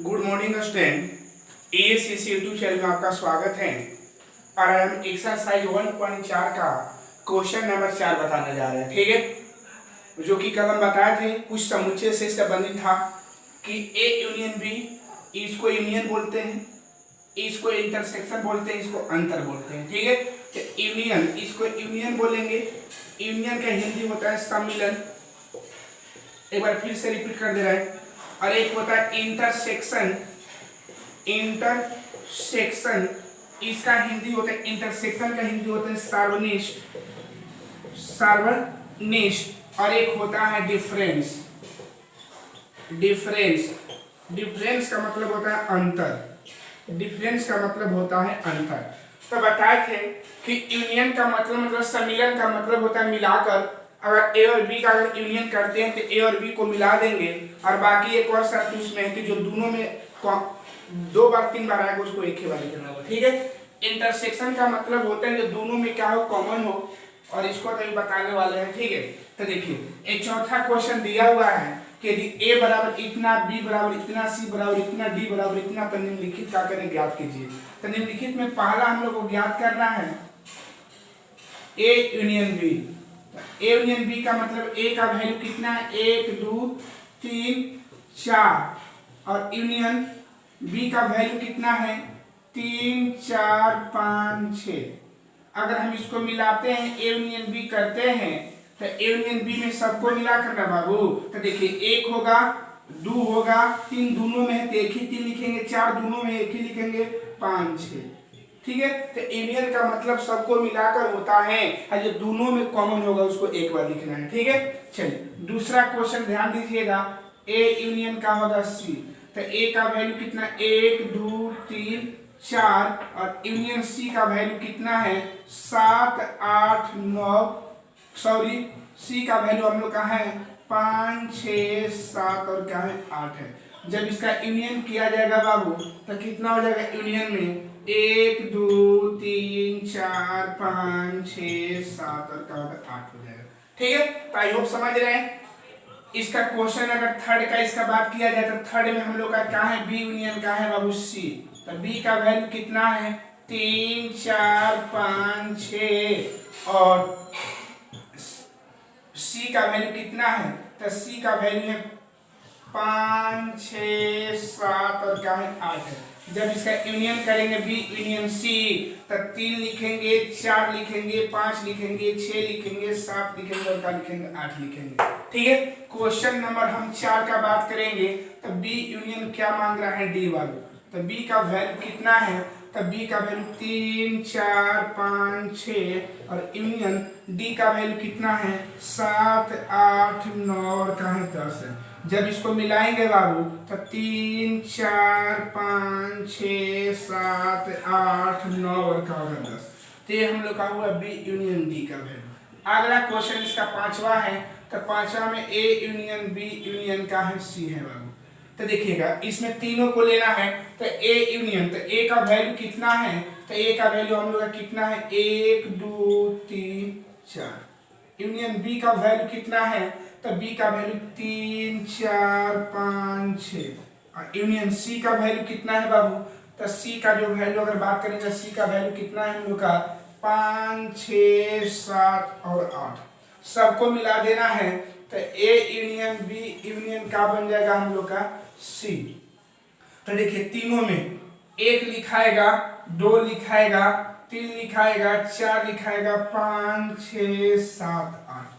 Good morning student. ASCC YouTube channel में आपका स्वागत है और हम एक्सरसाइज 1.4 का क्वेश्चन नंबर 4 बताने जा रहे हैं। ठीक है, जो कि कल हम बताए थे कुछ समुच्चय से संबंधित था कि ए यूनियन बी, इसको यूनियन बोलते हैं, इसको इंटरसेक्शन बोलते हैं, इसको अंतर बोलते हैं। ठीक है, तो यूनियन, इसको यूनियन बोलेंगे। यूनियन का हिंदी होता है सम्मिलन। एक बार फिर से रिपीट कर दे रहा है। और एक होता है इंटरसेक्शन। इंटरसेक्शन इसका हिंदी होता है, इंटरसेक्शन का हिंदी होता है सार्वनिष्ठ। सार्वनिष्ठ। और एक होता है डिफरेंस। डिफरेंस डिफरेंस का मतलब होता है अंतर। डिफरेंस का मतलब होता है अंतर। तो बताए थे कि यूनियन का मतलब सम्मिलन का मतलब होता है मिलाकर। अगर ए और बी का अगर यूनियन करते हैं तो ए और बी को मिला देंगे। और बाकी एक और शर्त उसमें है कि जो दोनों में 2 बार 3 बार आएगा उसको एक ही बार लिखना होगा। ठीक है, इंटरसेक्शन का मतलब होता है जो दोनों में क्या हो, कॉमन हो। और इसको तो अभी बताने वाले हैं। ठीक है, तो देखिए एक चौथा क्वेश्चन दिया हुआ है कि यदि ए बराबर इतना, बी बराबर इतना, सी बराबर इतना, डी बराबर इतना, तो निम्नलिखित का करें ज्ञात कीजिए। तो निम्नलिखित में पहला हम लोग को ज्ञात करना है A union B. A union B का मतलब ए का वैल्यू कितना है, 1 2 3 4। और यूनियन बी का वैल्यू कितना है, 3 4 5 6। अगर हम इसको मिलाते हैं, ए यूनियन बी करते हैं, तो ए यूनियन बी में सबको मिला करना बाबू। तो देखिए 1 होगा, 2 होगा, 3 दोनों में है तो एक ही 3 लिखेंगे, 4 दोनों में एक ही लिखेंगे, 5 6। ठीक है, तो यूनियन का मतलब सबको मिलाकर होता है और जो दोनों में कॉमन होगा उसको एक बार लिखना है। ठीक है, चलिए दूसरा क्वेश्चन ध्यान दीजिएगा। ए यूनियन का होगा सी। तो ए का वैल्यू कितना, 1 2 3 4। और यूनियन सी का वैल्यू कितना है, 7 8 9। सॉरी, सी का वैल्यू हम लोग का है 5 6 7 और क्या है 8 है। जब इसका यूनियन किया जाएगा बाबू तो कितना हो जाएगा यूनियन में, 1 2 3 4 5 6 7 और क्या होगा 8 हो जाएगा। ठीक है, तो आई होप समझ रहे हैं। इसका क्वेश्चन अगर थर्ड का इसका बात किया जाए तो थर्ड में हम लोग का क्या है, बी यूनियन का है बाबू सी। तो बी का वैल्यू कितना है, 3 4 5 6। और सी का वैल्यू कितना है, तो सी का वैल्यू है 5 6 7 और क्या है 8 है। जब इसका यूनियन करेंगे बी यूनियन सी, तो 3 लिखेंगे, 4 लिखेंगे, 5 लिखेंगे, 6 लिखेंगे, 7 लिखेंगे और क्या लिखेंगे, 8 लिखेंगे। ठीक है, क्वेश्चन नंबर हम 4 का बात करेंगे। तो बी यूनियन क्या मांग रहा है, डी वाला। तो बी का वैल्यू कितना है, तो बी का वैल्यू 3 4 5 6। और यूनियन डी का वैल्यू कितना है, 7 8 9 और क्या है 10 है। जब इसको मिलाएंगे बाबू तो 3 4 5 6 7 8 9 और क्या होगा 10। तो ये हम लोग का हुआ बी यूनियन डी का वैल्यू। अगला क्वेश्चन इसका 5वां है। तो 5वां में ए यूनियन बी यूनियन का है सी है बाबू। तो देखिएगा इसमें तीनों को लेना है। तो ए यूनियन, तो ए का वैल्यू कितना है, तो ए का वैल्यू हम लोग का कितना है, 1 2 3 4। यूनियन बी का वैल्यू कितना है, तो बी का वैल्यू 3 4 5 6। और यूनियन सी का वैल्यू कितना है बाबू, तो सी का जो वैल्यू अगर बात करेंगे, सी का वैल्यू कितना है हम लोग का 5 6 7 और 8। सबको मिला देना है। तो ए यूनियन बी यूनियन का बन जाएगा हम लोग का सी। तो देखिए तीनों में 1 लिखाएगा, 2 लिखाएगा, 3 लिखाएगा, 4 लिखाएगा, 5 6 7 8।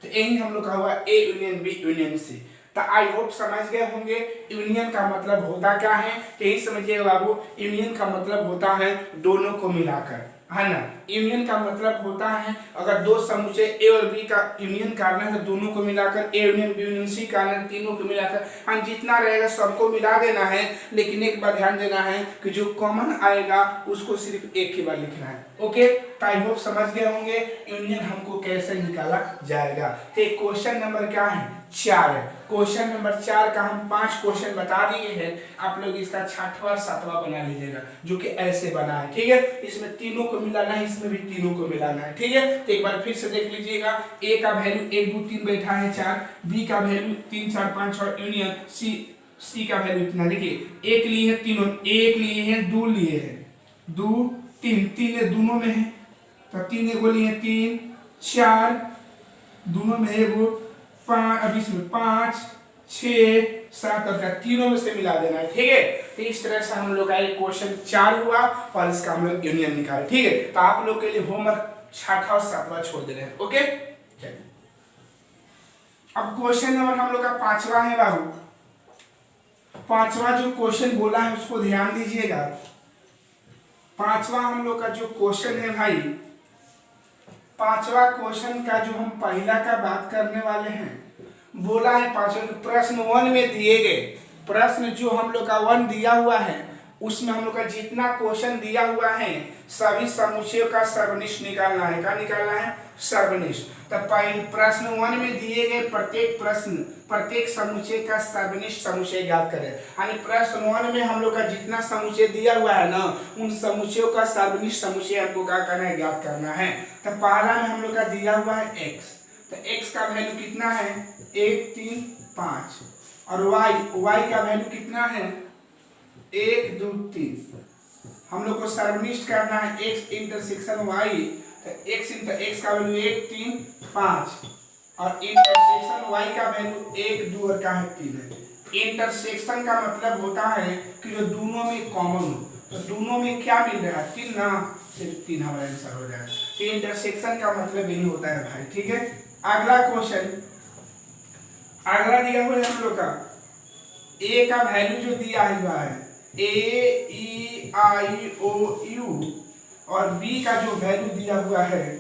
तो यही हम लोग का हुआ A union B union C. तो आई होप समझ गए होंगे यूनियन का मतलब होता क्या है। यही समझिएगा बाबू, यूनियन का मतलब होता है दोनों को मिलाकर, है ना। यूनियन का मतलब होता है अगर 2 समुच्चय ए और बी का यूनियन करना है तो दोनों को मिलाकर, A union B union C करना है तीनों को मिलाकर, हम जितना रहेगा सबको मिला देना है। लेकिन एक बात ध्यान देना है कि जो कॉमन आएगा उसको सिर्फ एक ही बार लिखना है। ओके, तो आई होप समझ गए होंगे यूनियन हमको कैसे निकाला जाएगा। तो क्वेश्चन नंबर क्या है, 4 है। क्वेश्चन नंबर 4 का हम 5 क्वेश्चन बता दिए हैं। आप लोग इसका 6वां 7वां बना लीजिएगा, जो कि ऐसे बना है। ठीक है, इसमें तीनों को मिलाना है, इसमें भी तीनों को मिलाना है। ठीक है, तो एक बार फिर से देख लीजिएगा। ए का वैल्यू 1 2 3 बैठा है 4, बी का वैल्यू 3 4 5 और यूनियन सी का वैल्यू इतना, देखिए एक लिए है तीनों, एक लिए है दो लिए है, दो तीन, तीन है दोनों में है तो तीन एगो लिए तीन, चार दोनों में एगो, पाँच, अब इसमें पाँच, छः, सात और तीनों में से मिला देना है, ठीक है। तो इस तरह से हम लोग का ये क्वेश्चन 4 हुआ और इसका हम लोग यूनियन निकाले, ठीक है। तो आप लोग के लिए होमवर्क 6 और 7वां छोड़ दे रहे हैं, ओके। अब क्वेश्चन नंबर हम लोग का 5वां है बाबू। 5वां जो क्वेश्चन बोला है उसको ध्यान दीजिएगा। 5वां हम लोग का जो क्वेश्चन है भाई, 5वां क्वेश्चन का जो हम पहला का बात करने वाले हैं, बोला है 5वां प्रश्न 1 में दिए गए प्रश्न जो हम लोग का 1 दिया हुआ है उसमें हम लोग का जितना क्वेश्चन दिया हुआ है सभी समुच्चयों का सर्वनिष्ठ निकालना है। क्या निकालना है? सर्वनिष्ठ। तो पहले प्रश्न 1 में दिए गए प्रत्येक समुच्चय का सर्वनिष्ठ समुच्चय ज्ञात करें। यानी प्रश्न 1 में हम लोग का जितना समुच्चय दिया हुआ है ना, उन समुच्चयों का सर्वनिष्ठ समुच्चय हमको क्या करना है? ज्ञात करना है। तो पहला में हम लोग का दिया हुआ है x, तो x का वैल्यू कितना है? 1 3 5 और y का वैल्यू कितना है? 1 2 3। हम लोग को सर्वनिष्ठ करना है x इंटरसेक्शन y, तो x का वैल्यू 1 3 5 और इंटरसेक्शन y का वैल्यू 1 2 और का है 3 है। इंटरसेक्शन का मतलब होता है कि जो दोनों में कॉमन हो, तो दोनों में क्या मिल रहा है? 3 ना, सिर्फ 3 हमारा आंसर हो जाएगा। तो इंटरसेक्शन का मतलब यही होता है भाई, ठीक है। अगला क्वेश्चन, अगला दिया हुआ है हम लोग का a का वैल्यू जो दिया हुआ है a e i o u और b का जो वैल्यू दिया हुआ है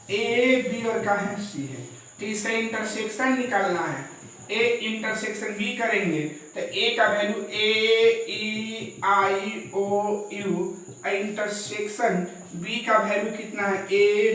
a b और का है c है। तो इसका इंटरसेक्शन निकालना है। a इंटरसेक्शन b करेंगे तो a का value a e i o u, intersection b का वैल्यू कितना है? a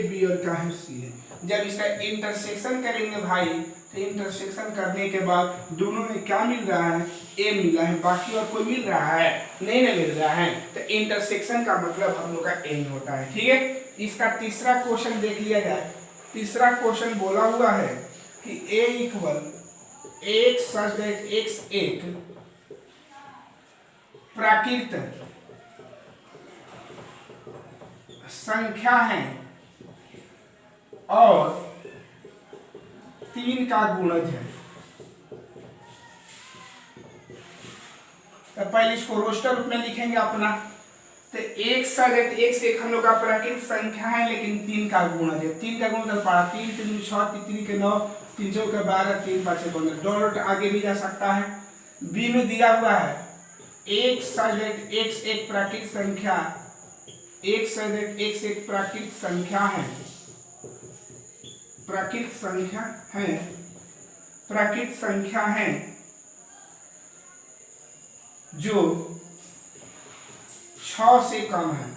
b और का है c है। जब इसका इंटरसेक्शन करेंगे भाई, तो इंटरसेक्शन करने के बाद दोनों में क्या मिल रहा है? a मिला है, बाकी और कोई मिल रहा है? नहीं ना मिल रहा है। तो इंटरसेक्शन का मतलब हम लोग का a ही होता है, ठीक है। इसका तीसरा क्वेश्चन देख लिया जाए। तीसरा क्वेश्चन बोला हुआ है कि a equal x such that x एक प्राकृत संख्या है और 3 का गुणज है। तो पहले इसको रोस्टर रूप में लिखेंगे अपना। तो x एक हम लोग का प्राकृतिक संख्या है लेकिन 3 का गुणज है। 3 का गुणज पड़ा 3 3 6 3 के 9 3 4 के 12 3 5 6 15 डॉट आगे भी जा सकता है। b में दिया हुआ है x एक प्राकृतिक संख्या, x एक प्राकृतिक संख्या है, प्राकृतिक संख्या है जो 6 से कम है।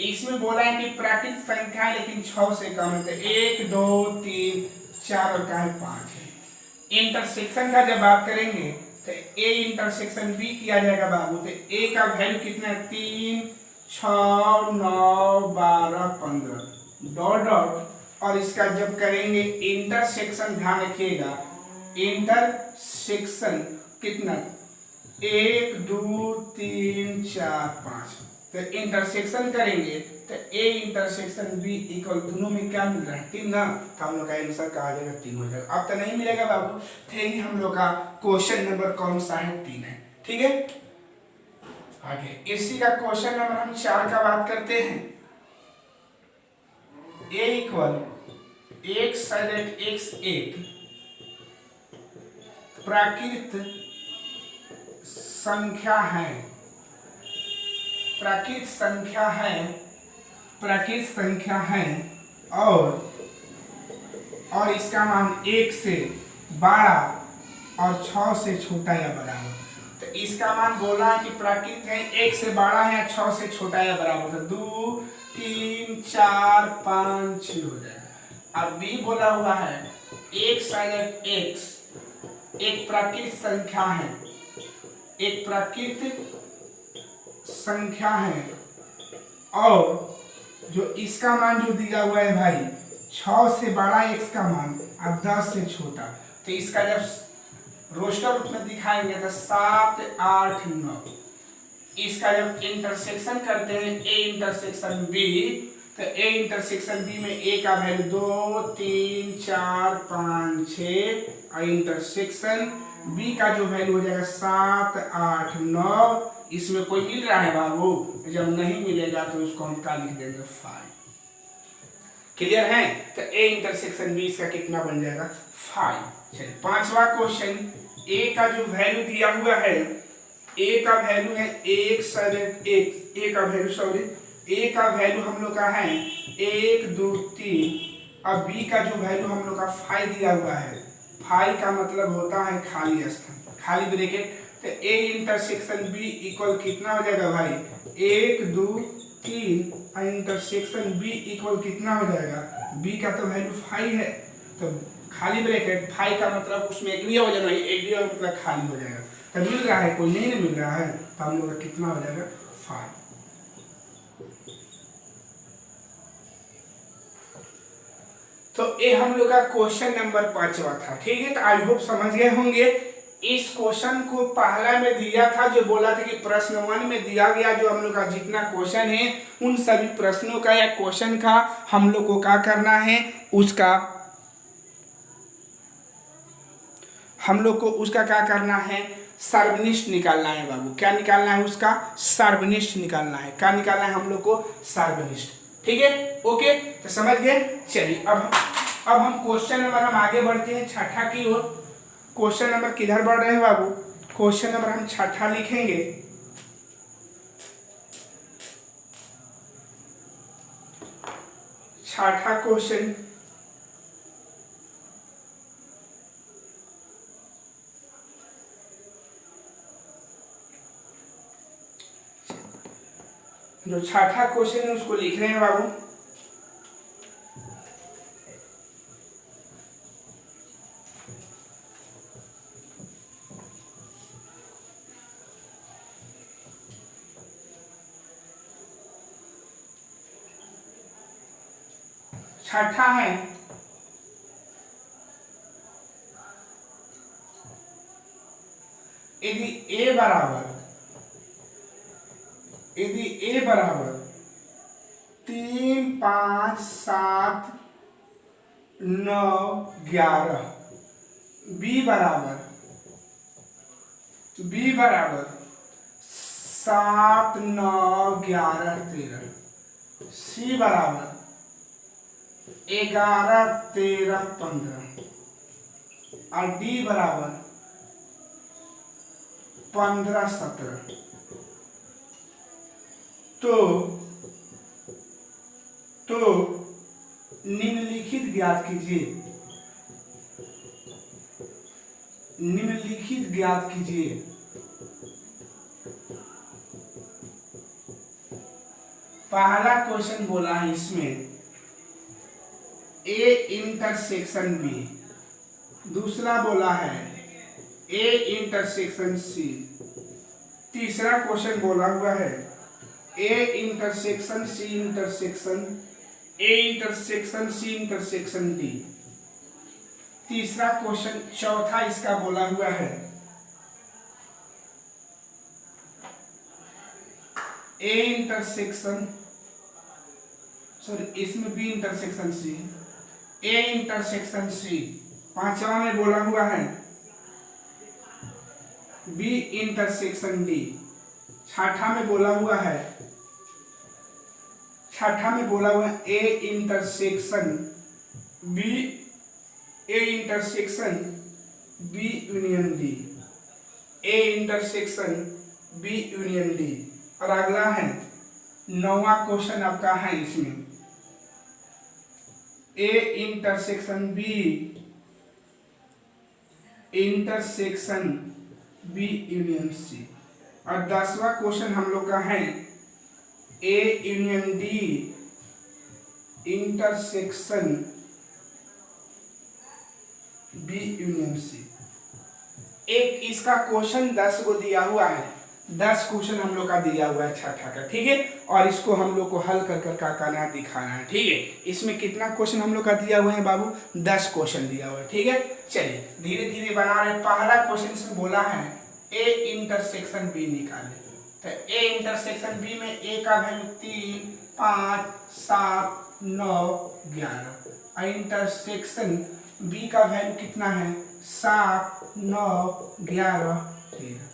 इसमें बोला है कि प्राकृतिक संख्या है लेकिन 6 से कम है। तो 1 2 3 4 और का है 5 है। इंटरसेक्शन का जब बात करेंगे तो a इंटरसेक्शन b किया जाएगा बाबू। तो a का वैल्यू कितना है? 3 6 9 12 15 डॉट डॉट, और इसका जब करेंगे इंटरसेक्शन, ध्यान रखिएगा इंटरसेक्शन कितना? 1 2 3 4 5। तो इंटरसेक्शन करेंगे तो a इंटरसेक्शन b इक्वल दोनों में क्या मिल रहा है? 3 ना। तो हम लोग का आंसर कहा जाएगा 3 हो जाएगा। अब तो नहीं मिलेगा बाबू। थे ही हम लोग का क्वेश्चन नंबर कौन सा है? 3 है, ठीक है। आगे इसी का क्वेश्चन नंबर हम 4 का बात करते हैं। a इक्वल x एक प्राकृत संख्या है, प्राकृत संख्या है और इसका मान 1 से बड़ा और 6 से छोटा या बराबर। तो इसका मान बोला है कि प्राकृत है 1 से बड़ा है या 6 से छोटा या बराबर। तो 2 3 4 5 6 हो जाएगा। अब b बोला हुआ है x एक प्राकृत संख्या है, एक प्राकृतिक संख्या है और जो इसका मान जो दिया हुआ है भाई 6 से बड़ा x का मान और 10 से छोटा, तो इसका जब रोस्टर रूप में दिखाएंगे तो 7 8 9, इसका जब इंटरसेक्शन करते हैं a इंटरसेक्शन b, तो a इंटरसेक्शन b में a का वैल्यू 2 3 4 5 6 और इंटरसेक्शन b का जो वैल्यू हो जाएगा 7 8 9। इसमें कोई मिल रहा है बाबू? जब नहीं मिलेगा तो उसको हम क्या लिख देंगे 5। क्लियर है? तो a इंटरसेक्शन b इसका कितना बन जाएगा 5। चलिए पांचवा क्वेश्चन, a का जो वैल्यू दिया हुआ है, a का वैल्यू है a का वैल्यू हम लोग का है 1 2 3 और b का जो वैल्यू हम लोग का 5 दिया हुआ है। 5 का मतलब होता है खाली स्थान, खाली ब्रैकेट। तो a इंटरसेक्शन b इक्वल कितना हो जाएगा भाई 1 2 3 और इंटरसेक्शन b इक्वल कितना हो जाएगा, b का तो वैल्यू 5 है, तो खाली ब्रैकेट 5 का मतलब उसमें एग्री हो जाना, एग्री मतलब खाली हो जाएगा। तो मिल रहा है, कोई नहीं मिल रहा है, तो हम लोग का कितना हो जाएगा 5। तो ये हम लोग का क्वेश्चन नंबर 5वां था। ठीक है, तो आई होप समझ गए होंगे। इस क्वेश्चन को पहला में दिया था, जो बोला था कि प्रश्न 1 में दिया गया जो हम लोग का जितना क्वेश्चन है उन सभी प्रश्नों का या क्वेश्चन का हम लोग को क्या करना है, उसका हम लोग को उसका क्या करना है, सर्वनिष्ठ निकालना है बाबू। क्या निकालना है? उसका सर्वनिष्ठ निकालना है। क्या निकालना है हम लोग को? सर्वनिष्ठ। ठीक है, ओके, तो समझ गए। चलिए अब हम क्वेश्चन नंबर हम आगे बढ़ते हैं छठा की ओर। क्वेश्चन नंबर किधर बढ़ रहे हैं बाबू? क्वेश्चन नंबर हम छठा लिखेंगे। छठा क्वेश्चन, जो छठा क्वेश्चन है उसको लिख रहे हैं बाबू। छठा है यदि a बराबर 3 5 7 9 11, b बराबर 7 9 11 13, c बराबर 11 13 15 और डी बराबर 15 17, तो निम्नलिखित ज्ञात कीजिए पहला क्वेश्चन बोला है इसमें ए इंटरसेक्शन बी, दूसरा बोला है ए इंटरसेक्शन सी, तीसरा क्वेश्चन बोला हुआ है A intersection C intersection C intersection D, तीसरा क्वेश्चन चौथा इसका बोला हुआ है ए इंटरसेक्शन सॉरी इसमें B intersection C, A intersection C, पांचवा में बोला हुआ है बी इंटरसेक्शन डी, छठा में बोला हुआ है A intersection B union D, A intersection B union D. और अगला है नौवां क्वेश्चन आपका है इसमें A intersection B union C. और 10वां क्वेश्चन हम लोग का है A union D intersection B union C. एक इसका क्वेश्चन 10 को दिया हुआ है, 10 क्वेश्चन हम लोग का दिया हुआ है छठा का, ठीक है। और इसको हम लोग को हल कर कर क्या करना है, दिखाना है, ठीक है। इसमें कितना क्वेश्चन हम लोग का दिया हुआ है बाबू, 10 क्वेश्चन दिया हुआ है, ठीक है। चलिए धीरे धीरे बना रहे। पहला क्वेश्चन से बोला है ए इंटरसेक्शन बी निकाले। तो ए इंटरसेक्शन बी में ए का वैल्यू 3, 5, 7, 9, 11। इंटरसेक्शन बी का वैल्यू कितना है, 7, 9, 11, 13।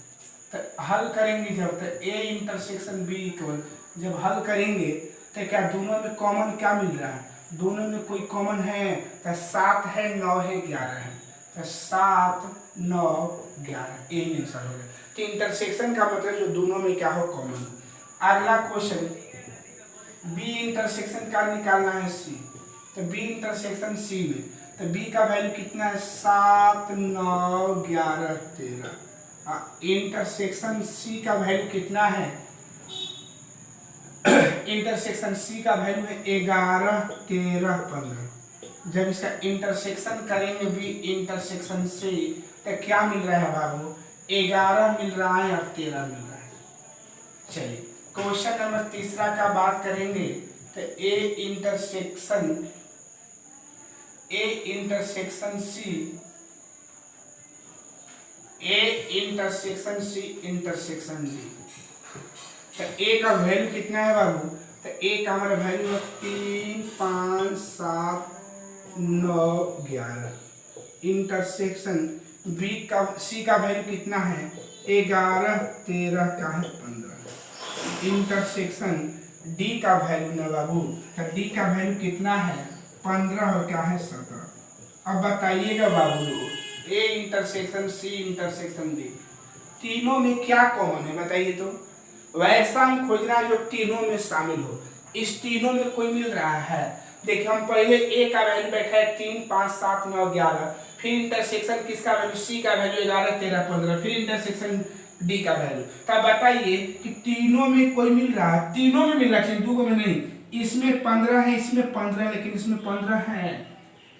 तो हल करेंगे जब, तो ए इंटरसेक्शन बी इक्वल, जब हल करेंगे तो क्या दोनों में कॉमन क्या मिल रहा है, दोनों में कोई कॉमन है। तो 7 है, 9 है, 11 है। तो 7, 9, 11 ए आंसर हो गया। तो इंटरसेक्शन का मतलब जो दोनों में क्या हो, कॉमन। अगला क्वेश्चन बी इंटरसेक्शन का निकालना है सी। तो बी इंटरसेक्शन सी में, तो बी का वैल्यू कितना है, 7, 9, 11, 13। इंटरसेक्शन सी का वैल्यू कितना है, इंटरसेक्शन सी का वैल्यू है 11, 13, 15। जब इसका इंटरसेक्शन करेंगे बी इंटरसेक्शन सी, तो क्या मिल रहा है बाबू, 11 मिल रहा है और 13 मिल रहा है। चलिए क्वेश्चन नंबर तीसरा का बात करेंगे। तो A intersection C, A intersection C intersection D. तो ए का वैल्यू कितना है बाबू, तो ए का हमारा वैल्यू है 3, 5, 7, 9, 11। इंटरसेक्शन बी का सी का वैल्यू कितना है, 11, 13 का है 15। इंटरसेक्शन डी का वैल्यू ना बाबू, तो डी का वैल्यू कितना है, 15 और क्या है 17। अब बताइएगा बाबू, A intersection C intersection D, तीनों में क्या कॉमन है बताइए। तो वैसा हम खोजना है जो तीनों में शामिल हो। इस तीनों में कोई मिल रहा है। देखिए हम पहले ए का वैल्यू बैठा है 3, 5, 7, 9, 11। फिर इंटरसेक्शन किसका वैल्यू, सी का वैल्यू 11, 13, 15। फिर इंटरसेक्शन डी का वैल्यू। तब बताइए कि तीनों में कोई मिल रहा है, तीनों में मिलना चाहिए, दो में नहीं। इसमें 15 है, इसमें 15, लेकिन इसमें 15 है,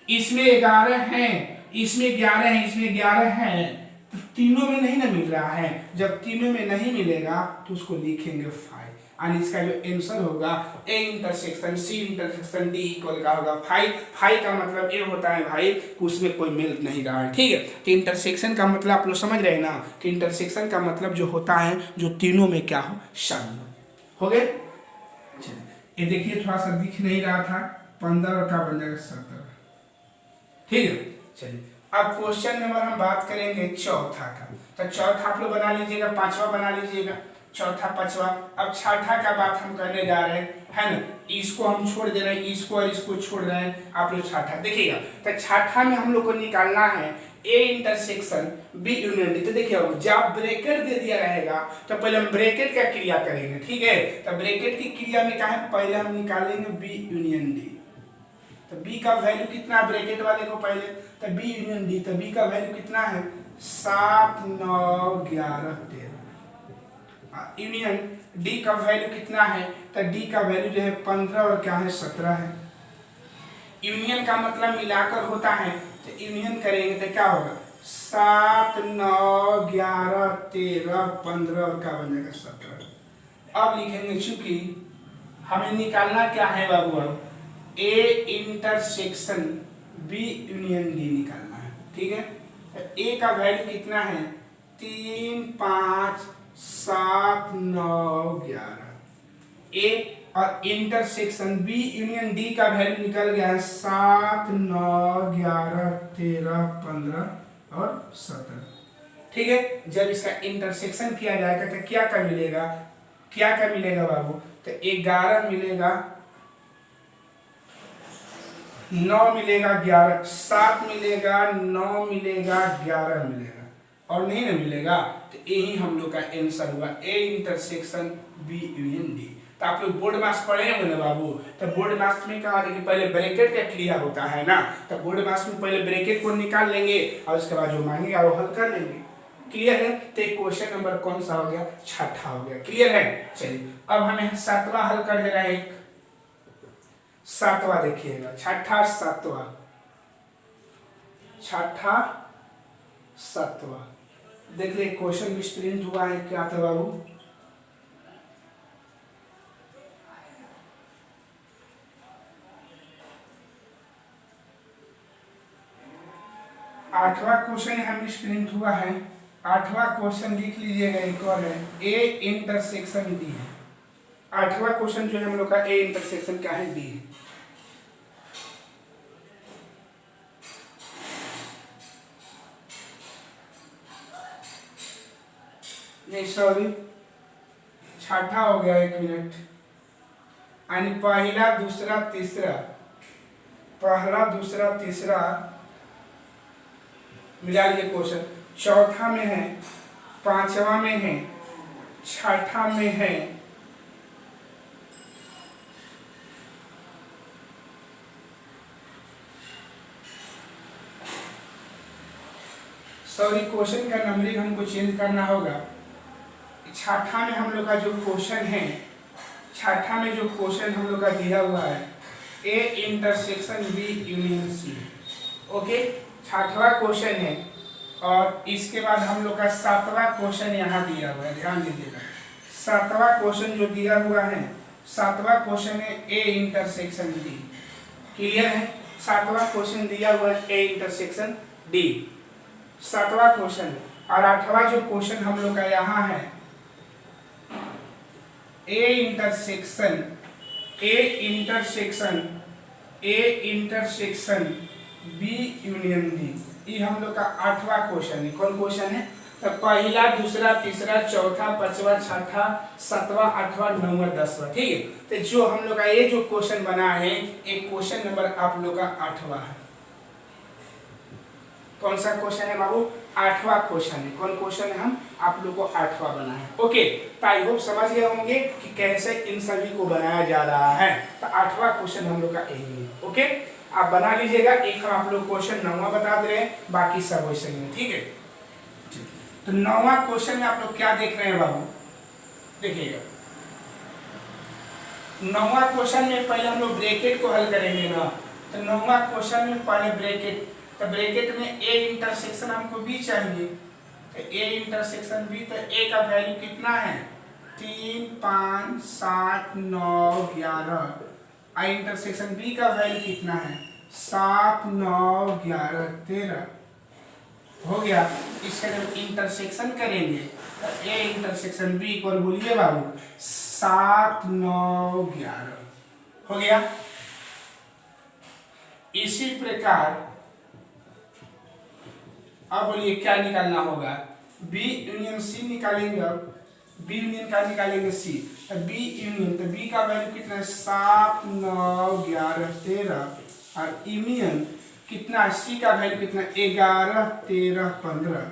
इसमें 11 है, इसमें 11 है, इसमें 11 है। तो तीनों में नहीं ना मिल रहा है। जब तीनों में नहीं मिलेगा तो उसको लिखेंगे 5। और इसका जो आंसर होगा A intersection C intersection D equal का होगा 5। 5 का मतलब ये होता है भाई कि उसमें कोई मिल नहीं रहा है, ठीक है। तो इंटरसेक्शन का मतलब आप लोग समझ रहे हैं ना, कि इंटरसेक्शन का मतलब जो होता है जो तीनों में क्या हो, शामिल हो गए। ये देखिए थोड़ा सा दिख नहीं रहा था, 15 का बन जाएगा 17, ठीक है। चलिए अब क्वेश्चन नंबर हम बात करेंगे चौथा का। तो चौथा आप लोग बना लीजिएगा, पांचवा बना लीजिएगा, चौथा पांचवा। अब छठा का बात हम करने जा रहे हैं, है ना। इसको हम छोड़ दे रहे हैं, इसको और इसको छोड़ रहे हैं, आप लोग छठा देखिएगा। तो छठा में हम लोग को निकालना है A intersection B union D. तो देखिए जब ब्रैकेट दे दिया रहेगा तो पहले हम ब्रैकेट का क्रिया करेंगे, ठीक है। तो ब्रैकेट की क्रिया में क्या है, पहले हम निकालेंगे बी यूनियन डी। तो बी का वैल्यू कितना है ब्रैकेट वाले को पहले, तो बी यूनियन डी। तो बी का वैल्यू कितना है, 7, 9, 11, 13। यूनियन डी का वैल्यू कितना है, तो डी का वैल्यू जो है 15 और क्या है 17 है। यूनियन का मतलब मिलाकर होता है। तो यूनियन करेंगे तो क्या होगा, 7, 9, 11, 13, 15 और क्या बन जाएगा 17। अब लिखेंगे, चूंकि हमें निकालना क्या है बाबू, अब A intersection B union D निकालना है, ठीक है। तो ए का वैल्यू कितना है, 3, 5, 7, 9, 11। ए और इंटरसेक्शन बी यूनियन डी का वैल्यू निकल गया है 7, 9, 11, 13, 15 और 17, ठीक है। जब इसका इंटरसेक्शन किया जाएगा तो क्या क्या मिलेगा, क्या क्या मिलेगा बाबू, तो 11 मिलेगा, 9 मिलेगा, 11, 7 मिलेगा, 9 मिलेगा, 11 मिलेगा, और नहीं ना मिलेगा तो यही हम लोग का आंसर हुआ A intersection B union D. तो आप लोग बोर्ड मास पढ़े होंगे ना बाबू। तो बोर्ड मास में कहा कि पहले ब्रैकेट का क्रिया होता है ना, तो बोर्ड मास में पहले ब्रैकेट को निकाल लेंगे और उसके बाद जो मांगेगा वो हल कर लेंगे। क्लियर है। तो क्वेश्चन नंबर कौन सा हो गया, छठा हो गया। क्लियर है। चलिए अब हमें सातवां हल कर दे रहा है, सातवां देखिएगा, छठा सातवां, छठा सातवां। देख ले क्वेश्चन भी प्रिंट हुआ है, क्या था बाबू? आठवां क्वेश्चन यहाँ भी प्रिंट हुआ है। आठवां क्वेश्चन लिख लीजिएगा, एक और है, ए इंटरसेक्शन डी है। आठवां क्वेश्चन जो है हम लोग का ए इंटरसेक्शन क्या है? डी है। नहीं सॉरी, छठा हो गया, 1 मिनट। यानी पहला दूसरा तीसरा, पहला दूसरा तीसरा मिला लिए क्वेश्चन। चौथा में है, पांचवा में है, छठा में है, सॉरी क्वेश्चन का नंबरिंग हमको चेंज करना होगा। छठा में हम लोग का जो क्वेश्चन है, छठा में जो क्वेश्चन हम लोग का दिया हुआ है, A intersection B union C. Okay, छठवां क्वेश्चन है। और इसके बाद हम लोग का सातवां क्वेश्चन यहाँ दिया हुआ है, ध्यान दीजिएगा। सातवां क्वेश्चन जो दिया हुआ है, सातवां क्वेश्चन है ए इंटरसेक्शन डी। क्लियर है? सातवां क्वेश्चन दिया हुआ है ए इंटरसेक्शन डी, सातवां क्वेश्चन। और आठवां जो क्वेश्चन हम लोग का यहाँ है, A intersection B union D. ये हम लोग का आठवां क्वेश्चन है। कौन क्वेश्चन है? तो पहला दूसरा तीसरा चौथा पांचवा छठा सातवां आठवां नौवां 10वां। ठीक है, तो जो हम लोग का ये जो क्वेश्चन बना है, एक क्वेश्चन नंबर आप लोग का आठवां है। कौन सा क्वेश्चन है बाबू? आठवां क्वेश्चन है। कौन क्वेश्चन है? हम आप लोग को आठवां बना है। ओके, तो आई होप समझ गए होंगे कि कैसे इन सभी को बनाया जा रहा है। तो आठवां क्वेश्चन हम लोग का यही है। ओके, आप बना लीजिएगा। एक हम आप लोग क्वेश्चन 9वां बता दे रहे हैं, बाकी सब वैसे ही है। ठीक है, तो 9वां क्वेश्चन में आप लोग क्या देख रहे हैं बाबू? देखिएगा, 9वां क्वेश्चन में पहले हम लोग ब्रैकेट को हल करेंगे ना। तो 9वां क्वेश्चन में पहले ब्रैकेट, तो ब्रैकेट में ए इंटरसेक्शन हमको बी चाहिए। तो ए इंटरसेक्शन बी, तो ए का वैल्यू कितना है? 3 5 7 9 11। आई इंटरसेक्शन बी का वैल्यू कितना है? 7 9 11 13। हो गया। इसका जब इंटरसेक्शन करेंगे तो ए इंटरसेक्शन बी इक्वल, बोलिए बाबू, 7 9 11 हो गया। इसी प्रकार अब बोलिए क्या निकालना होगा? बी यूनियन सी निकालेंगे। अब बी यूनियन का निकालेंगे सी, तो बी यूनियन, तो बी का वैल्यू कितना है? 7 9 11 13। और यूनियन कितना? सी का वैल्यू कितना? 11 13 15।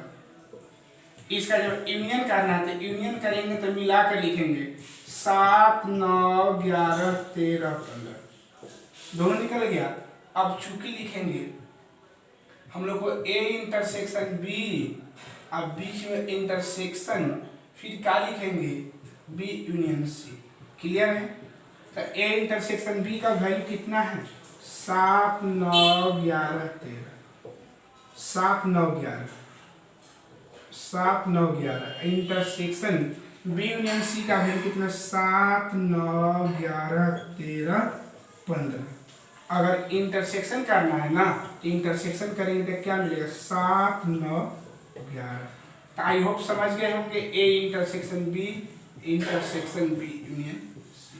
इसका जब यूनियन करना है तो यूनियन करेंगे तो मिला कर लिखेंगे 7 9 11 13 15। दोनों निकल गया। अब चूंकि लिखेंगे हम लोग को ए इंटरसेक्शन बी, अब बीच में इंटरसेक्शन, फिर क्या लिखेंगे? बी यूनियन सी। क्लियर है? तो ए इंटरसेक्शन बी का वैल्यू कितना है? 7 9 11 13। 7 9 11, 7 9 11। इंटरसेक्शन बी यूनियन सी का वैल्यू कितना? 7 9 11 13 15। अगर इंटरसेक्शन करना है ना, इंटरसेक्शन करेंगे तो क्या मिलेगा? 7 9 11। तो आई होप समझ गए होंगे A intersection B union C.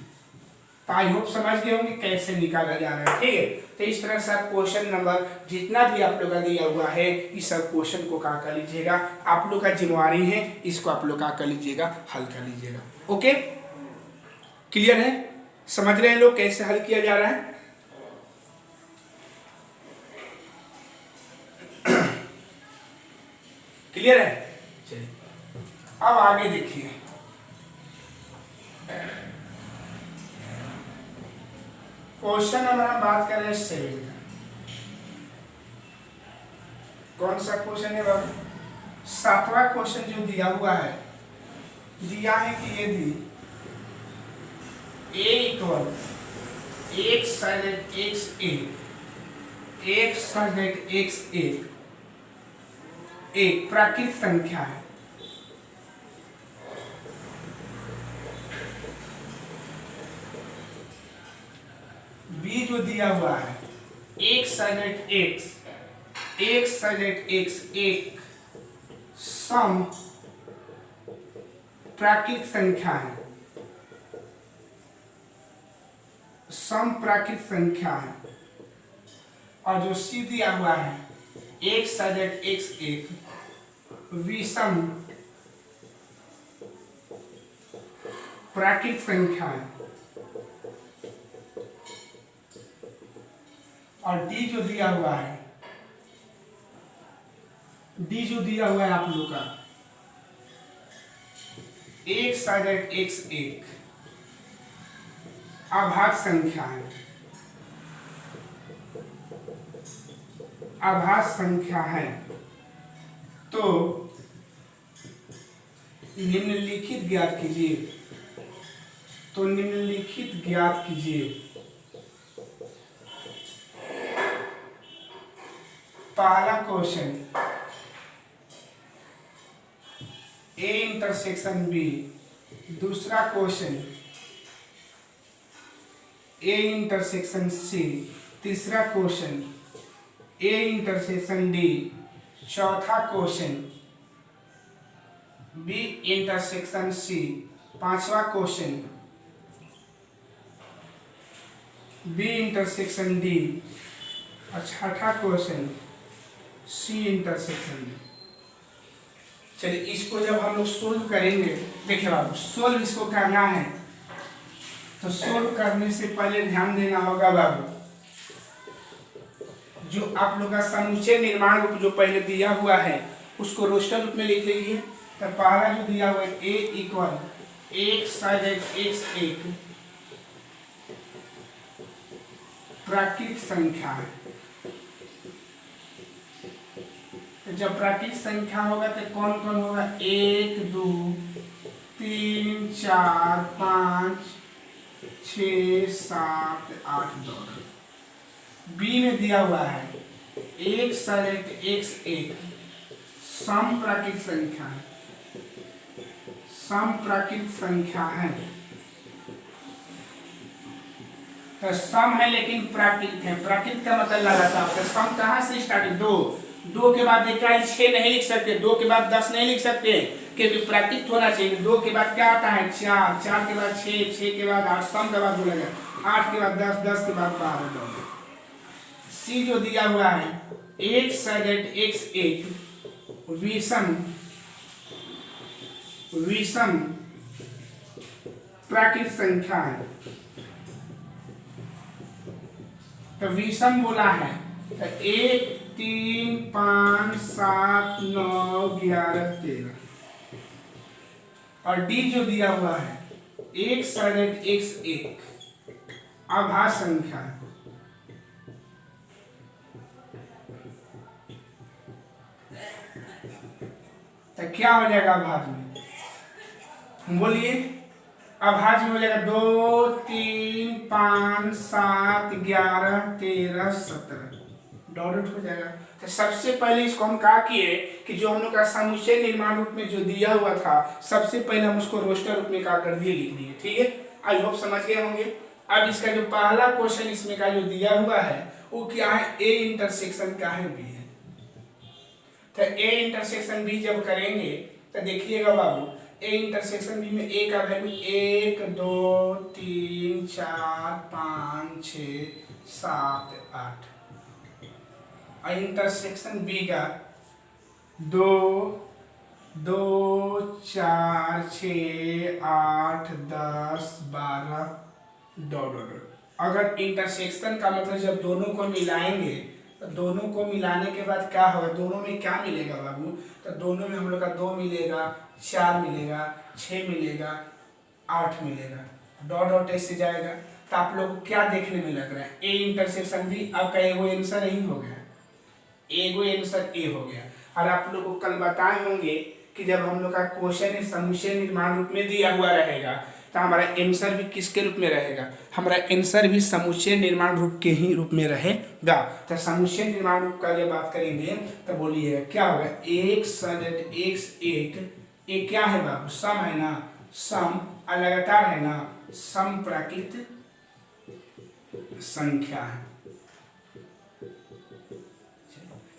तो आई होप समझ गए होंगे कैसे निकाला जा रहा है। ठीक है, तो इस तरह से क्वेश्चन नंबर जितना भी आप लोग का दिया हुआ है, इस सब क्वेश्चन को क्या कर लीजिएगा, आप लोग का जिम्मेवारी है, इसको आप लोग क्या कर लीजिएगा? हल कर लीजिएगा। ओके, क्लियर है? समझ रहे हैं लोग कैसे हल किया जा रहा है? क्लियर है? चलिए अब आगे देखिए। क्वेश्चन नंबर हम बात कर रहे हैं 7 का। कौन सा क्वेश्चन है बाबू? 7वां क्वेश्चन जो दिया हुआ है, दिया है कि यदि a इक्वल x सजेट x1 एक प्राकृत संख्या है, बी जो दिया हुआ है एक सजेट एक्स, एक सजेट एक्स एक सम प्राकृत संख्या है, सम प्राकृत संख्या है। और जो सी दिया हुआ है एक सजेट एक्स एक विषम प्राकृत संख्या है। और डी जो दिया हुआ है, डी जो दिया हुआ है आप लोग का एक सजेट एक्स एक अभाज्य संख्या है, अभाज्य संख्या है। तो निम्नलिखित ज्ञात कीजिए, तो निम्नलिखित ज्ञात कीजिए। पहला क्वेश्चन ए इंटरसेक्शन बी, दूसरा क्वेश्चन ए इंटरसेक्शन सी, तीसरा क्वेश्चन ए इंटरसेक्शन डी, चौथा क्वेश्चन बी इंटरसेक्शन सी, पांचवा क्वेश्चन बी इंटरसेक्शन डी और छठा क्वेश्चन सी इंटरसेक्शन डी। चलिए इसको जब हम लोग सोल्व करेंगे, देखिए बाबू सोल्व इसको करना है तो सोल्व करने से पहले ध्यान देना होगा बाबू, जो आप लोग का समुच्चय निर्माण रूप जो पहले दिया हुआ है उसको रोस्टर रूप में लिख लीजिए। तो पहला जो दिया हुआ है ए इक्वल एक सजेट एक्स एक प्राकृत संख्या है। तो जब प्राकृत संख्या होगा तो कौन कौन होगा, एक दो तीन चार पाँच 6 7 8 9। बी में दिया हुआ है एक सजेट एक्स एक सम प्राकृत संख्या है, सम प्राकृत संख्या है। तो सम है लेकिन प्राकृत है, प्राकृत का मतलब लगातार। तो सम कहाँ से स्टार्ट है, दो के बाद इकाई 6 नहीं लिख सकते, 2 के बाद 10 नहीं लिख सकते क्योंकि प्राकृत होना चाहिए। 2 के बाद क्या आता है 4, 4 के बाद 6, 6 के बाद 8, सम के बाद बोला जाए 8 के बाद 10, 10 के बाद 12। सी जो दिया हुआ है एक सजेट एक्स एक विषम प्राकृत संख्या है। तो विषम बोला है तो 1 3 5 7 9 11 13। और डी जो दिया हुआ है एक सजेट एक्स एक अभाज्य संख्या है। तो क्या हो जाएगा अभाज्य में, बोलिए अभाज्य में हो जाएगा 2 3 5 7 11 13 17 डॉट हो जाएगा। तो सबसे पहले इसको हम क्या किए कि जो हम लोग का समुच्चय निर्माण रूप में जो दिया हुआ था सबसे पहले हम उसको रोस्टर रूप में क्या कर दिए, लिख दिए। ठीक है, आई होप समझ गए होंगे। अब इसका जो पहला क्वेश्चन इसमें का जो दिया हुआ है वो क्या है, ए इंटरसेक्शन का है बी है। तो ए इंटरसेक्शन बी जब करेंगे तो देखिएगा बाबू ए इंटरसेक्शन बी में ए का वैल्यू 1 2 3 4 5 6 7 8 और इंटरसेक्शन बी का 2 2 4 6 8 10 12 डॉट। अगर इंटरसेक्शन का मतलब जब दोनों को मिलाएंगे तो दोनों को मिलाने के बाद क्या होगा, दोनों में क्या मिलेगा बाबू, तो दोनों में हम लोग का 2 मिलेगा 4 मिलेगा 6 मिलेगा 8 मिलेगा डॉट ऐसे जाएगा। तो आप लोग को क्या देखने में लग रहा है, ए इंटरसेक्शन बी आपका एगो आंसर नहीं हो गया, एगो आंसर ए हो गया। और आप लोग को कल बताए होंगे कि जब हम लोग का क्वेश्चन समुच्चय निर्माण रूप में दिया हुआ रहेगा तो हमारा आंसर भी किसके रूप में रहेगा, हमारा आंसर भी समुच्चय निर्माण रूप के ही रूप में रहेगा। तो समुच्चय निर्माण रूप का जब बात करेंगे तो बोलिए क्या होगा, एक सजेट एक्स एक क्या है बाबू, सम है ना, सम लगातार है ना, सम प्राकृत संख्या है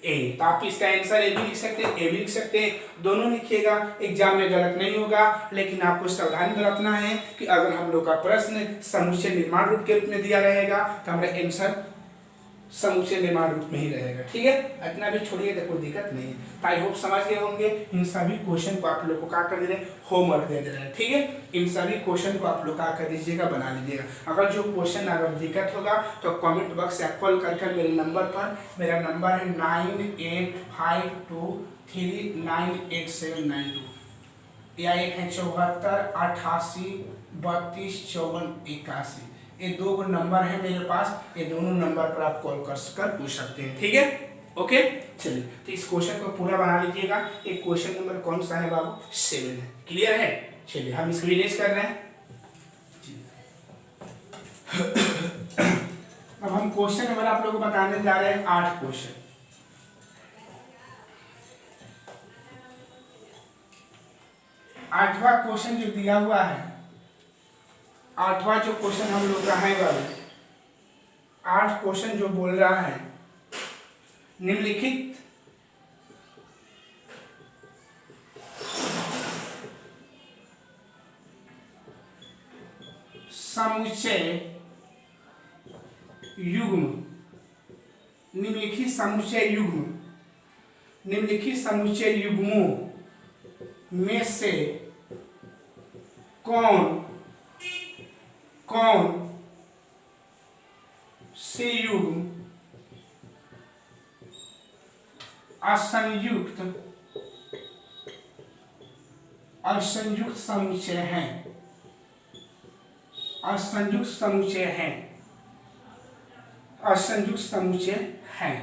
ए। तो आप इसका आंसर ए भी लिख सकते हैं, ए भी लिख सकते हैं, दोनों लिखिएगा, एग्जाम में गलत नहीं होगा। लेकिन आपको सावधानी बरतना है कि अगर हम लोग का प्रश्न समुच्चय निर्माण रूप के रूप में दिया रहेगा तो हमारा आंसर समुच्चय निर्माण रूप में ही रहेगा। ठीक है, इतना भी छोड़िए तो कोई दिक्कत नहीं है। तो आई होप समझ गए होंगे। इन सभी क्वेश्चन को आप लोग को क्या कर दे रहे हैं, होमवर्क दे रहे हैं। ठीक है, इन सभी क्वेश्चन को आप लोग क्या कर दीजिएगा, बना लीजिएगा। अगर जो क्वेश्चन अगर दिक्कत होगा तो कमेंट बॉक्स से कॉल कर मेरे नंबर पर, मेरा नंबर है 9852398792 या 17488325481। ये दो नंबर है मेरे पास, ये दोनों नंबर पर आप कॉल कर पूछ सकते हैं। ठीक है, ओके। चलिए, तो इस क्वेश्चन को पूरा बना लीजिएगा। ये क्वेश्चन नंबर कौन सा है बाबू, 7 है। क्लियर है। चलिए हम इसको इरेज कर रहे हैं। अब हम क्वेश्चन नंबर आप लोगों को बताने जा रहे हैं 8 क्वेश्चन। 8वां क्वेश्चन जो दिया हुआ है, 8वां जो क्वेश्चन हम लोग का है बाबू, 8 क्वेश्चन जो बोल रहा है, निम्नलिखित समुच्चय युग्म, निम्नलिखित समुच्चय युग्मों में से कौन से युग्म असंयुक्त समुच्चय हैं, असंयुक्त समुच्चय हैं।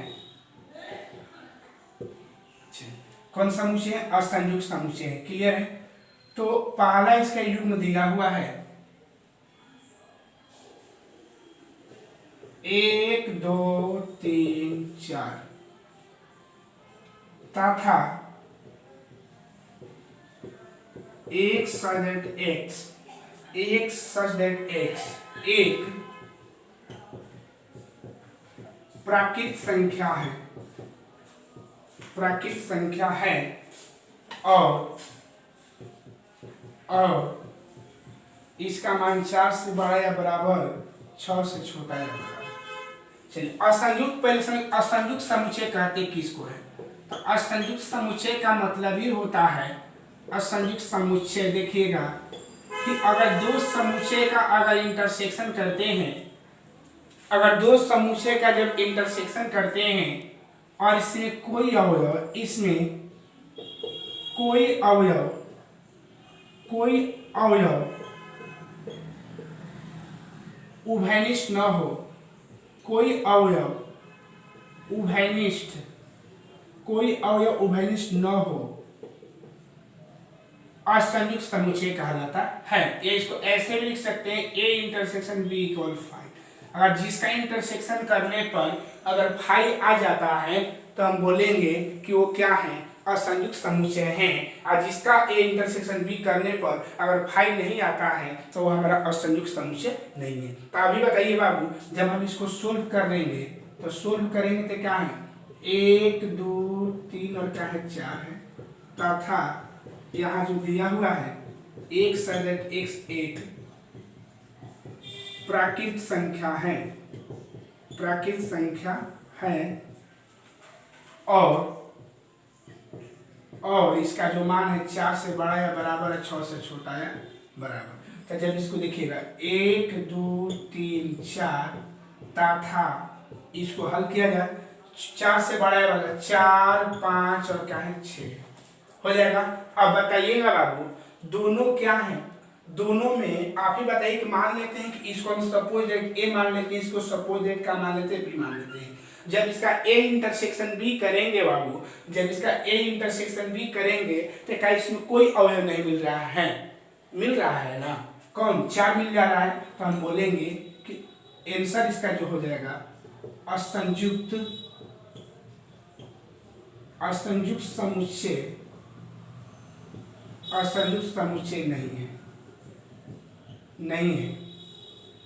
कौन समुच्चय है, असंयुक्त समुच्चय है। क्लियर है। तो पहला इसका युग्म दिया हुआ है 1 2 3 4 तथा 1 such that x एक प्राकृत संख्या है और इसका मान 4 से बड़ा या बराबर 6 से छोटा या बराबर। चलिए, असंयुक्त, पहले असंयुक्त समुच्चय कहते किसको है? तो असंयुक्त समुच्चय का मतलब ही होता है, असंयुक्त समुच्चय देखिएगा कि अगर दो समुच्चय का अगर इंटरसेक्शन करते हैं, अगर दो समुच्चय का जब इंटरसेक्शन करते हैं और इसमें कोई अवयव उभयनिष्ठ न हो, कोई अवयव उभयनिष्ठ न हो, असंयुक्त समुच्चय कहलाता है। ये इसको ऐसे भी लिख सकते हैं, A इंटरसेक्शन B इक्वल 5। अगर जिसका इंटरसेक्शन करने पर अगर 5 आ जाता है तो हम बोलेंगे कि वो क्या है, असंयुक्त समुच्चय है। और जिसका A इंटरसेक्शन B करने पर अगर 5 नहीं आता है तो वो हमारा असंयुक्त समुच्चय नहीं है। तो अभी बताइए बाबू, जब हम इसको सोल्व करेंगे तो क्या है, 1 2 3 और क्या है, 4 है। तथा यहाँ जो दिया हुआ है 1 सदक x एक प्राकृत संख्या है और इसका जो मान है 4 से बड़ा या बराबर है, 6 से छोटा या बराबर। तो जब इसको देखिएगा 1 2 3 4 तथा इसको हल किया जाए, 4 से बड़ा या बराबर 4 5 और क्या है 6 हो जाएगा। अब बताइएगा बाबू, दोनों क्या है, दोनों में आप ही बताइए कि मान लेते हैं कि इसको हम सपोज दैट ए मान लेते हैं, इसको सपोज दैट का मान लेते हैं बी मान लेते हैं। जब इसका ए इंटरसेक्शन बी करेंगे बाबू, जब इसका ए इंटरसेक्शन बी करेंगे तो क्या इसमें कोई अवयव नहीं मिल रहा है, मिल रहा है ना, कौन 4 मिल जा रहा है। तो हम बोलेंगे कि आंसर इसका जो हो जाएगा असंयुक्त समुच्चय नहीं है।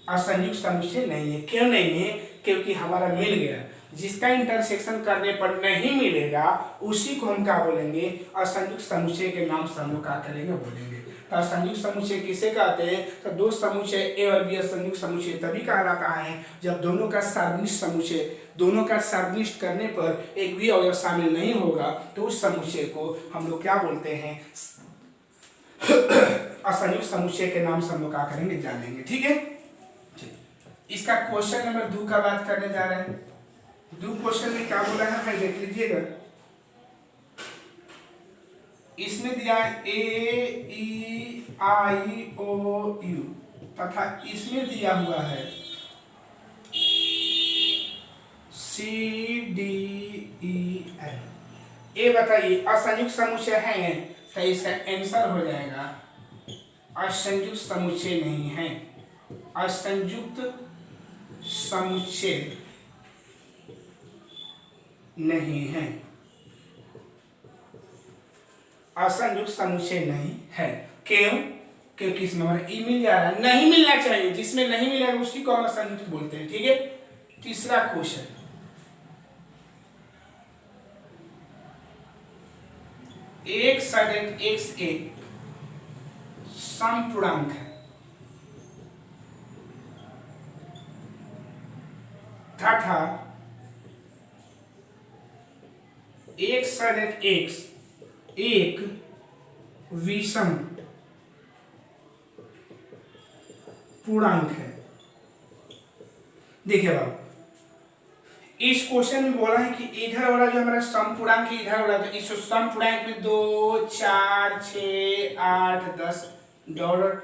असंयुक्त समुच्चय नहीं है। क्यों नहीं है? क्योंकि हमारा मिल गया। जिसका इंटरसेक्शन करने पर नहीं मिलेगा उसी को हम क्या बोलेंगे? असंयुक्त समुच्चय के नाम से हम लोग क्या करेंगे? बोलेंगे। तो असंयुक्त समुच्चय किसे कहते हैं? तो दो समुच्चय ए और बी असंयुक्त समुच्चय तभी कहलाता है जब दोनों का सार्वनिष्ठ समुच्चय, दोनों का सार्वनिष्ठ करने पर एक भी अवयव शामिल नहीं होगा तो उस समुच्चय को हम लोग क्या बोलते हैं? असंयुक्त समुच्चय के नाम से हम लोग क्या करेंगे? जानेंगे। ठीक है। इसका क्वेश्चन नंबर 2 का बात करने जा रहे हैं। 2 क्वेश्चन में क्या बोला है भाई देख लीजिएगा। इसमें दिया है ए ई आई ओ यू तथा इसमें दिया हुआ है सी डी ई एफ। ये बताइए असंयुक्त समुच्चय है तो इसका आंसर हो जाएगा असंयुक्त समुच्चय नहीं है। असंयुक्त समुच्चय नहीं है। असंयुक्त समुच्चय नहीं है। क्यों? क्योंकि इसमें हमारा ई मिल जा रहा है। नहीं मिलना चाहिए, जिसमें नहीं मिलेगा उसी को हम असंयुक्त बोलते हैं। ठीक है। तीसरा क्वेश्चन, एक सदिश एक्स एक समपूर्णांक है तथा एक सदिश एक्स एक विषम पूर्णांक है। देखिए बाबू, इस क्वेश्चन में बोला है कि इधर वाला जो हमारा समपूर्णांक है, इधर वाला तो इस समपूर्णांक में 2, 4, 6, 8, 10 डॉलर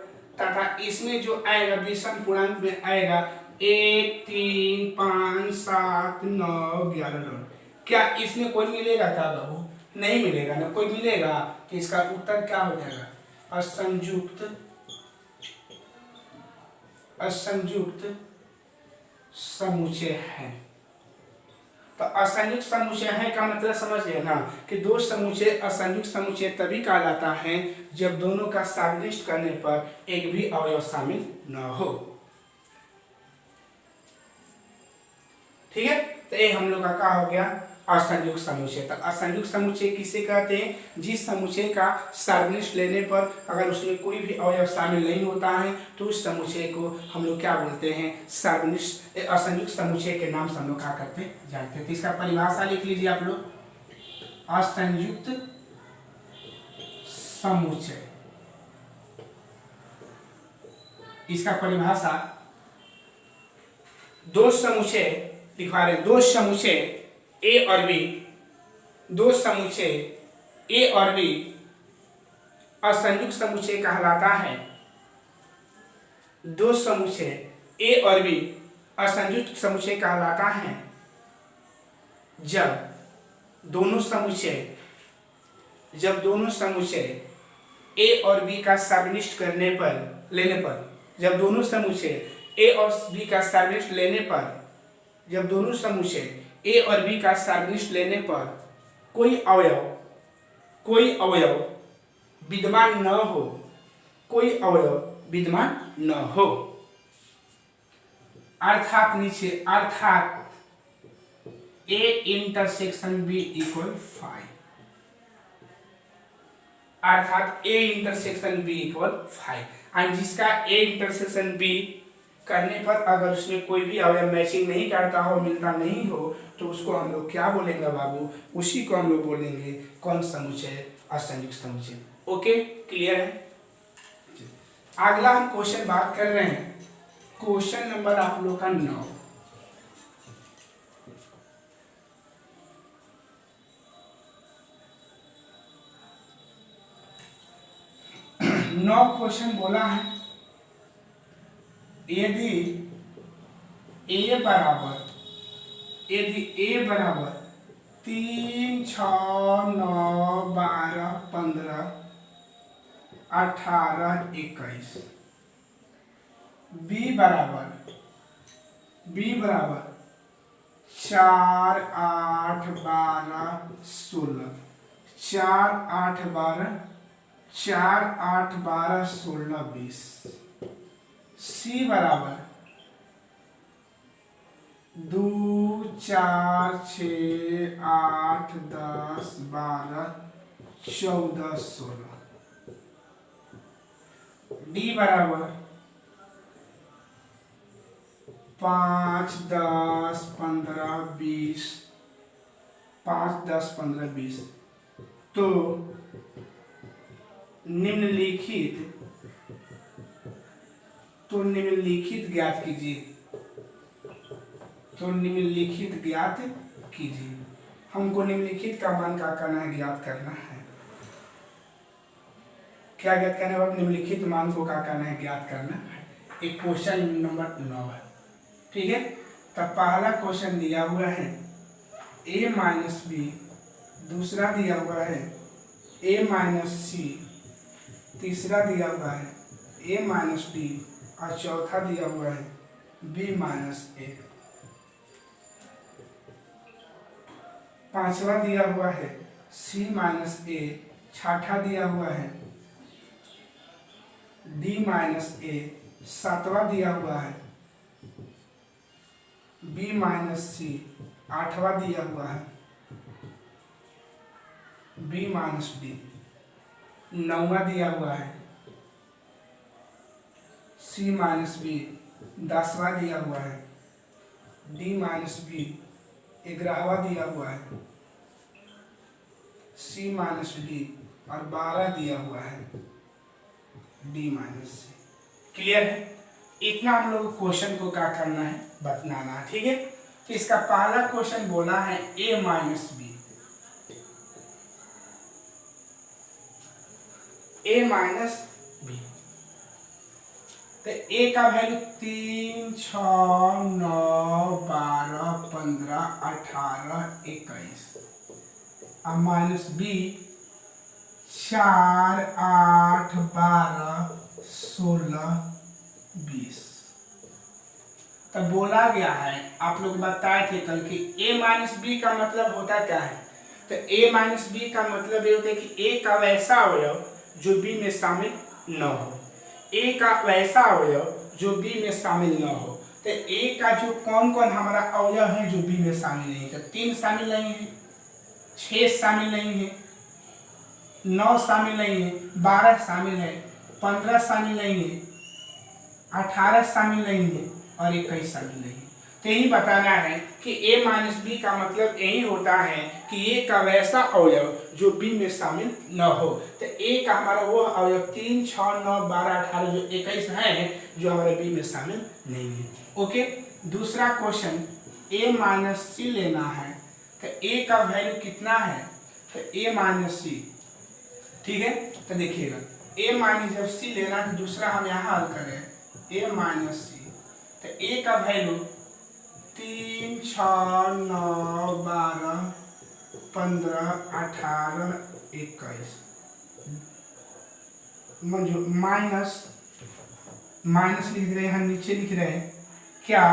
तथा इसमें जो आएगा विषम पूर्णांक में आएगा 1, 3, 5, 7, 9, 11 डॉलर। क्या इसमें कोई मिलेगा क्या बाबू? नहीं मिलेगा ना। कोई मिलेगा कि इसका उत्तर क्या हो जाएगा? असंयुक्त समुच्चय है। तो असंयुक्त समुच्चय है का मतलब समझ गए ना कि दो समुच्चय असंयुक्त समुच्चय तभी कहलाता है जब दोनों का सार्वनिष्ठ करने पर एक भी अवयव शामिल न हो। ठीक है। तो ये हम लोग का क्या हो गया? असंयुक्त समुच्चय। तो असंयुक्त समुच्चय किसे कहते हैं? जिस समुच्चय का सार्वनिष्ठ लेने पर अगर उसमें कोई भी अवयव शामिल नहीं होता है तो उस समुच्चय को हम लोग क्या बोलते हैं? सार्वनिष्ठ असंयुक्त समुच्चय के नाम से हम लोग क्या करते हैं? जानते हैं। तो इसका परिभाषा लिख लीजिए आप लोग। असंयुक्त समुच्चय, इसका परिभाषा दो समुच्चय लिखवा रहे, दो समुच्चय ए और बी, दो समुच्चय ए और बी असंयुक्त समुच्चय कहलाता है। दो समुच्चय ए और बी असंयुक्त समुच्चय कहलाता है जब दोनों समुच्चय ए और बी का सार्वनिष्ठ करने पर लेने पर, जब दोनों समुच्चय ए और बी का सार्वनिष्ठ लेने पर, जब दोनों समुच्चय ए और बी का सार्वनिष्ठ लेने पर कोई अवयव विद्यमान न हो, कोई अवयव विद्यमान न हो। अर्थात नीचे, अर्थात ए इंटरसेक्शन बी इक्वल 5, अर्थात ए इंटरसेक्शन बी इक्वल 5। और जिसका ए इंटरसेक्शन बी करने पर अगर उसमें कोई भी अवयव मैचिंग नहीं करता हो, मिलता नहीं हो, तो उसको हम लोग क्या बोलेंगे बाबू? उसी को हम लोग बोलेंगे कौन समुच्चय? असंयुक्त समुच्चय। ओके, क्लियर है। अगला हम क्वेश्चन बात कर रहे हैं, क्वेश्चन नंबर आप लोग का 9। क्वेश्चन बोला है यदि ए बराबर 3, 6, 9, 12, 15, 18, 21, बी बराबर 4, 8, 12, 16, 4, 8, 12, 4, 8, 12, 16, 20, सी बराबर 2 4 6 8 10 12 14 16। डी बराबर 5 10 15 20, 5 10 15 20। तो निम्नलिखित ज्ञात कीजिए। हमको निम्नलिखित का मान क्या करना है, ज्ञात करना है। क्या ज्ञात करना है? निम्नलिखित मान को क्या करना है, ज्ञात करना है। एक क्वेश्चन नंबर 9 है, ठीक है। तब पहला क्वेश्चन दिया हुआ है a माइनस बी, दूसरा दिया हुआ है a माइनस सी, तीसरा दिया हुआ है a माइनस डी, और चौथा दिया हुआ है b माइनस ए। पांचवा दिया हुआ है c माइनस ए, छठा दिया हुआ है d माइनस ए, सातवां दिया हुआ है b माइनस सी, आठवां दिया हुआ है b माइनस डी, नौवां दिया हुआ है c माइनस बी, 10वां दिया हुआ है d माइनस बी, 11वां दिया हुआ है c माइनस डी, और 12 दिया हुआ है d माइनस सी। क्लियर है? इतना हम लोग क्वेश्चन को क्या करना है, बताना है, ठीक है। तो इसका पहला क्वेश्चन बोला है a minus B, a minus B. तो a का वैल्यू 3 6 9 12 15 18 21, अब माइनस बी 4 8 12 16 20। तब बोला गया है, आप लोग बताए थे कल कि a माइनस बी का मतलब होता क्या है। तो a माइनस बी का मतलब ये होता है कि a का वैसा अवयव जो b में शामिल न हो, a का वैसा अवयव जो b में शामिल न हो। तो a का जो कौन कौन हमारा अवयव है जो b में शामिल नहीं है, तो 3 शामिल नहीं है, 6 शामिल नहीं है, 9 शामिल नहीं है, 12 शामिल है, 15 शामिल नहीं है, 18 शामिल नहीं है, और 21 शामिल नहीं है। तो यही बताना है कि a माइनस बी का मतलब यही होता है कि a का वैसा अवयव जो b में शामिल न हो। तो a का हमारा वो अवयव 3 6 9 12 18 जो 21 है जो हमारे b में शामिल नहीं है। ओके, दूसरा क्वेश्चन a माइनस सी लेना है। तो a का वैल्यू कितना है, तो a माइनस सी, ठीक है। तो देखिएगा a माइनस जब सी लेना है तो दूसरा हम यहाँ हल करें a माइनस सी। तो a का वैल्यू 3 6 9 12 15 18 21, माइनस लिख रहे हैं, नीचे लिख रहे हैं क्या,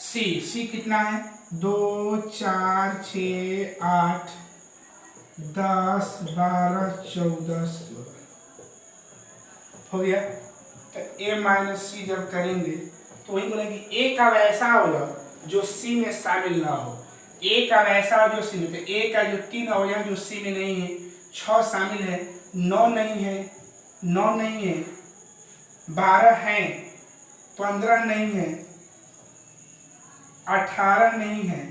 सी कितना है 2 4 6 8 10 12 14 16 हो गया। तो a माइनस सी जब करेंगे तो वही बोला कि a का वैसा अवयव जो c में शामिल ना हो, a का वैसा अवयव जो c में, तो a का जो 3 अवयव जो c में नहीं है, 6 शामिल है, 9 नहीं है, 12 है, 15 नहीं है, 18 नहीं है,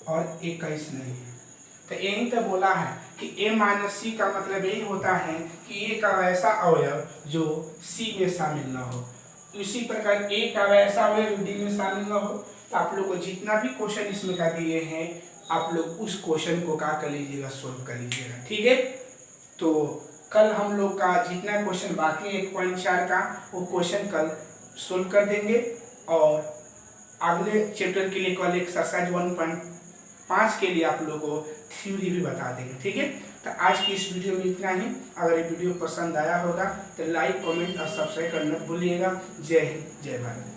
और 21 नहीं है। तो यही तो बोला है कि a माइनस सी का मतलब यही होता है कि a का वैसा अवयव जो c में शामिल ना हो। इसी प्रकार a का वैसा अवयव d में शामिल ना हो। तो आप लोग को जितना भी क्वेश्चन इसमें का दिए हैं आप लोग उस क्वेश्चन को क्या कर लीजिएगा, सोल्व कर लीजिएगा, ठीक है। तो कल हम लोग का जितना क्वेश्चन बाकी है 1.4 का वो क्वेश्चन कल सोल्व कर देंगे, और अगले चैप्टर के लिए कल एक्सरसाइज 1.5 के लिए आप लोगों को थ्योरी भी बता देंगे, ठीक है। तो आज की इस वीडियो में इतना ही। अगर ये वीडियो पसंद आया होगा तो लाइक कमेंट और सब्सक्राइब करना भूलिएगा। जय हिंद, जय भारत।